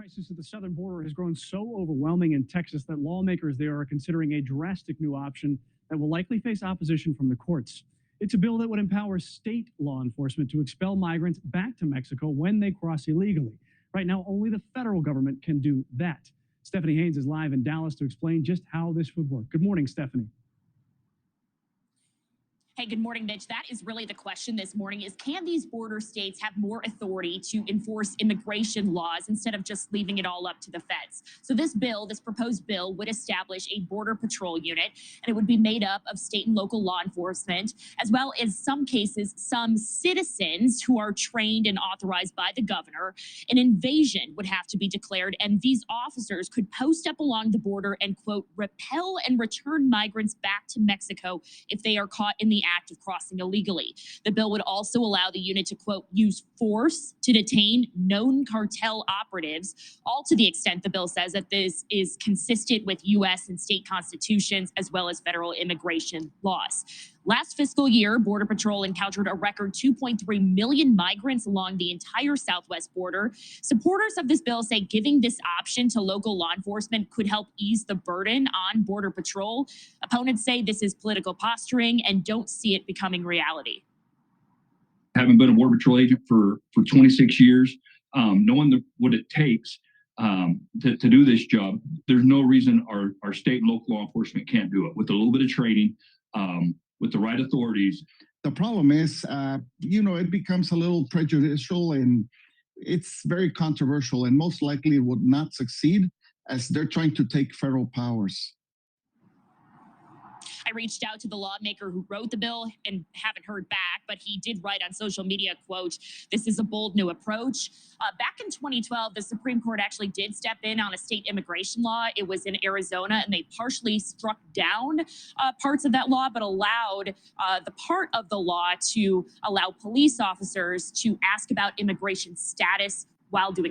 Crisis at the southern border has grown so overwhelming in Texas that lawmakers there are considering a drastic new option that will likely face opposition from the courts. It's a bill that would empower state law enforcement to expel migrants back to Mexico when they cross illegally. Right now, only the federal government can do that. Stephanie Haines is live in Dallas to explain just how this would work. Good morning, Stephanie. Hey, good morning, Mitch. That is really the question this morning is, can these border states have more authority to enforce immigration laws instead of just leaving it all up to the feds? So this proposed bill would establish a border patrol unit, and it would be made up of state and local law enforcement, as well as some cases, some citizens who are trained and authorized by the governor. An invasion would have to be declared, and these officers could post up along the border and, quote, repel and return migrants back to Mexico if they are caught in the act of crossing illegally. The bill would also allow the unit to, quote, use force to detain known cartel operatives, all to the extent the bill says that this is consistent with U.S. and state constitutions as well as federal immigration laws. Last fiscal year, Border Patrol encountered a record 2.3 million migrants along the entire southwest border. Supporters of this bill say giving this option to local law enforcement could help ease the burden on Border Patrol. Opponents say this is political posturing and don't see it becoming reality. Having been a Border Patrol agent for 26 years, knowing what it takes to do this job, there's no reason our state and local law enforcement can't do it with a little bit of training. With the right authorities. The problem is, it becomes a little prejudicial and it's very controversial and most likely would not succeed as they're trying to take federal powers. I reached out to the lawmaker who wrote the bill and haven't heard back, but he did write on social media, quote, "This is a bold new approach." Back in 2012, the Supreme Court actually did step in on a state immigration law. It was in Arizona, and they partially struck down parts of that law, but allowed the part of the law to allow police officers to ask about immigration status while doing